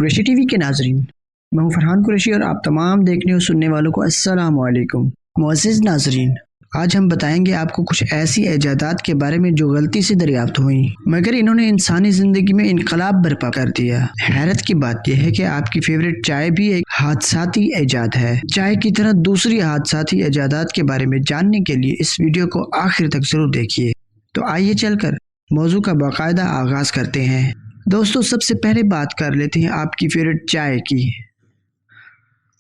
Qureshi T V کے ناظرین، میں ہوں فرحان قریشی اور آپ تمام دیکھنے اور سننے والوں کو السلام علیکم۔ معزز ناظرین، آج ہم بتائیں گے آپ کو کچھ ایسی ایجادات کے بارے میں جو غلطی سے دریافت ہوئیں مگر انہوں نے انسانی زندگی میں انقلاب برپا کر دیا۔ حیرت کی بات یہ ہے کہ آپ کی فیوریٹ چائے بھی ایک حادثاتی ایجاد ہے۔ چائے کی طرح دوسری حادثاتی ایجادات کے بارے میں جاننے کے لیے اس ویڈیو کو آخر تک ضرور دیکھیے۔ تو آئیے چل کر موضوع کا باقاعدہ آغاز کرتے ہیں۔ دوستو، سب سے پہلے بات کر لیتے ہیں آپ کی فیوریٹ چائے کی۔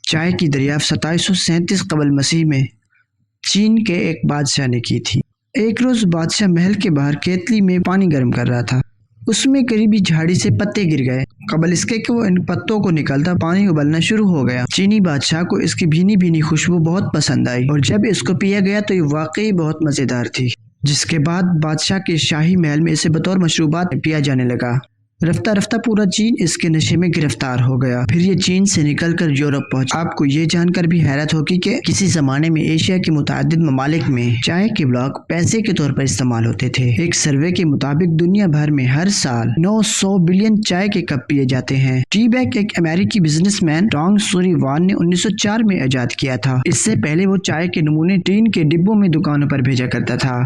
چائے کی دریافت 2737 قبل مسیح میں چین کے ایک بادشاہ نے کی تھی۔ ایک روز بادشاہ محل کے باہر کیتلی میں پانی گرم کر رہا تھا۔ اس میں قریبی جھاڑی سے پتے گر گئے۔ قبل اس کے کہ وہ ان پتوں کو نکلتا پانی ابلنا شروع ہو گیا۔ چینی بادشاہ کو اس کی بھینی بھینی خوشبو بہت پسند آئی اور جب اس کو پیا گیا تو یہ واقعی بہت مزیدار تھی، جس کے بعد بادشاہ کے شاہی محل میں اسے بطور مشروبات پیا جانے لگا۔ رفتہ رفتہ پورا چین اس کے نشے میں گرفتار ہو گیا۔ پھر یہ چین سے نکل کر یورپ پہنچا۔ آپ کو یہ جان کر بھی حیرت ہوگی کہ کسی زمانے میں ایشیا کے متعدد ممالک میں چائے کے بلاک پیسے کے طور پر استعمال ہوتے تھے۔ ایک سروے کے مطابق دنیا بھر میں ہر سال 900 بلین چائے کے کپ پیے جاتے ہیں۔ ٹی بیگ ایک امریکی بزنس مین ٹانگ سوری وان نے 1904 میں ایجاد کیا تھا۔ اس سے پہلے وہ چائے کے نمونے ٹین کے ڈبوں میں دکانوں پر بھیجا کرتا تھا۔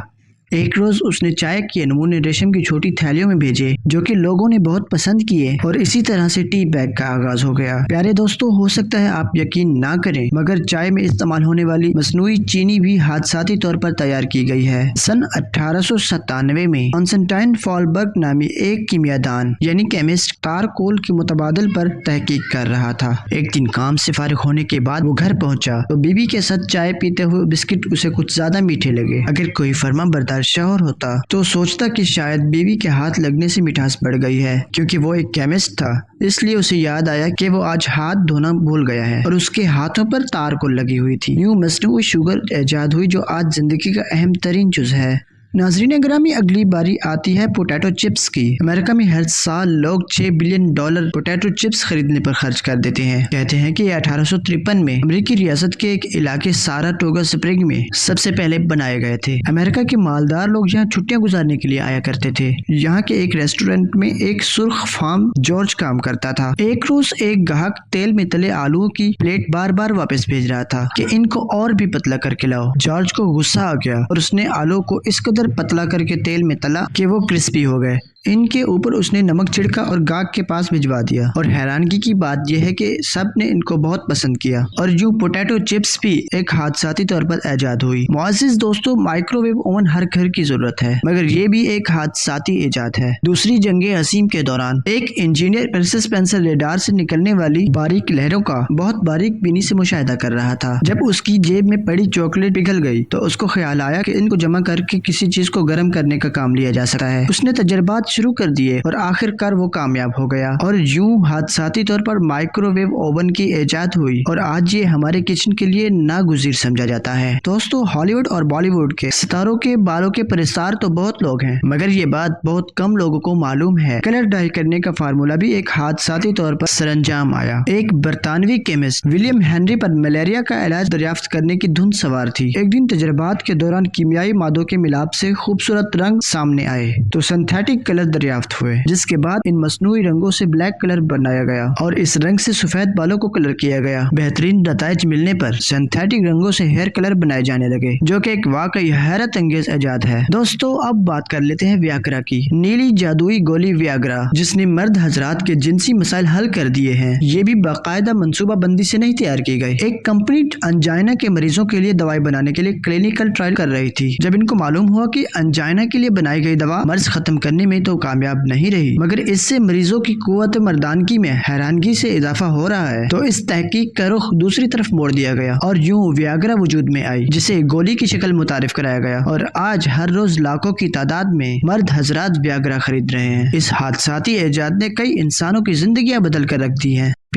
ایک روز اس نے چائے کے نمونے ریشم کی چھوٹی تھیلیوں میں بھیجے جو کہ لوگوں نے بہت پسند کیے اور اسی طرح سے ٹی بیگ کا آغاز ہو گیا۔ پیارے دوستو، ہو سکتا ہے آپ یقین نہ کریں مگر چائے میں استعمال ہونے والی مصنوعی چینی بھی حادثاتی طور پر تیار کی گئی ہے۔ سن 1897 میں کانسٹنٹائن فالبرگ نامی ایک کیمیاء دان یعنی کیمسٹ چارکول کے متبادل پر تحقیق کر رہا تھا۔ ایک دن کام سے فارغ ہونے کے بعد وہ گھر پہنچا تو بیوی کے ساتھ چائے پیتے ہوئے بسکٹ اسے کچھ زیادہ میٹھے لگے۔ اگر کوئی فرما بردار شوہر ہوتا تو سوچتا کہ شاید بیوی کے ہاتھ لگنے سے مٹھاس بڑھ گئی ہے۔ کیونکہ وہ ایک کیمسٹ تھا اس لیے اسے یاد آیا کہ وہ آج ہاتھ دھونا بھول گیا ہے اور اس کے ہاتھوں پر تارکول لگی ہوئی تھی۔ یوں مصنوعی شوگر ایجاد ہوئی جو آج زندگی کا اہم ترین جز ہے۔ ناظرین گرامی، اگلی باری آتی ہے پوٹیٹو چپس کی۔ امریکہ میں ہر سال لوگ $6 بلین پوٹیٹو چپس خریدنے پر خرچ کر دیتے ہیں۔ کہتے ہیں کہ یہ 1853 میں امریکی ریاست کے ایک علاقے ساراٹوگا اسپرنگ میں سب سے پہلے بنائے گئے تھے۔ امریکہ کے مالدار لوگ یہاں چھٹیاں گزارنے کے لیے آیا کرتے تھے۔ یہاں کے ایک ریسٹورنٹ میں ایک سرخ فام جارج کام کرتا تھا۔ ایک روز ایک گاہک تیل میں تلے آلووں کی پلیٹ بار بار واپس بھیج رہا تھا کہ ان کو اور بھی پتلا کر کے لاؤ۔ جارج کو غصہ آ گیا اور اس نے آلو کو اس قدر پتلا کر کے تیل میں تلا کہ وہ کرسپی ہو گئے۔ ان کے اوپر اس نے نمک چھڑکا اور گاہک کے پاس بھجوا دیا، اور حیرانگی کی بات یہ ہے کہ سب نے ان کو بہت پسند کیا اور یوں پوٹیٹو چپس بھی ایک حادثاتی طور پر ایجاد ہوئی۔ معزز دوستو، مائکرو ویو اوون ہر گھر کی ضرورت ہے مگر یہ بھی ایک حادثاتی ایجاد ہے۔ دوسری جنگ عظیم کے دوران ایک انجینئر پرسسپینسر ریڈار سے نکلنے والی باریک لہروں کا بہت باریک بینی سے مشاہدہ کر رہا تھا۔ جب اس کی جیب میں پڑی چاکلیٹ پگھل گئی تو اس کو خیال آیا کہ ان کو جمع کر کے کسی چیز کو گرم کرنے کا کام لیا جا سکتا ہے۔ اس نے تجربات شروع کر دیے اور آخر کار وہ کامیاب ہو گیا اور یوں حادثاتی طور پر مائکرو ویو اوون کی ایجاد ہوئی اور آج یہ ہمارے کچن کے لیے ناگزیر سمجھا جاتا ہے۔ دوستو، ہالی ووڈ اور بالی ووڈ کے ستاروں کے بالوں کے پرستار تو بہت لوگ ہیں مگر یہ بات بہت کم لوگوں کو معلوم ہے۔ کلر ڈائی کرنے کا فارمولا بھی ایک حادثاتی طور پر سر انجام آیا۔ ایک برطانوی کیمسٹ ولیم ہنری پر ملیریا کا علاج دریافت کرنے کی دھن سوار تھی۔ ایک دن تجربات کے دوران کیمیائی مادوں کے ملاپ سے خوبصورت رنگ سامنے آئے تو سنتھیٹک کلر دریافت ہوئے، جس کے بعد ان مصنوعی رنگوں سے بلیک کلر بنایا گیا اور اس رنگ سے سفید بالوں کو کلر کیا گیا۔ بہترین نتائج ملنے پر سنتھیٹک رنگوں سے ہیئر کلر بنائے جانے لگے جو کہ ایک واقعی حیرت انگیز ایجاد ہے۔ دوستو، اب بات کر لیتے ہیں ویاگرا کی۔ نیلی جادوئی گولی ویاگرا جس نے مرد حضرات کے جنسی مسائل حل کر دیے ہیں، یہ بھی باقاعدہ منصوبہ بندی سے نہیں تیار کی گئی۔ ایک کمپنی انجائنا کے مریضوں کے لیے دوائی بنانے کے لیے کلینکل ٹرائل کر رہی تھی۔ جب ان کو معلوم ہوا کہ انجائنا کے لیے بنائی گئی دوا مرض ختم کرنے میں تو کامیاب نہیں رہی مگر اس سے مریضوں کی قوت مردانگی میں حیرانگی سے اضافہ ہو رہا ہے تو اس تحقیق کا رخ دوسری طرف موڑ دیا گیا اور یوں ویاگرا وجود میں آئی جسے گولی کی شکل متعارف کرایا گیا اور آج ہر روز لاکھوں کی تعداد میں مرد حضرات ویاگرا خرید رہے ہیں۔ اس حادثاتی ایجاد نے کئی انسانوں کی زندگیاں بدل کر رکھ دی ہیں۔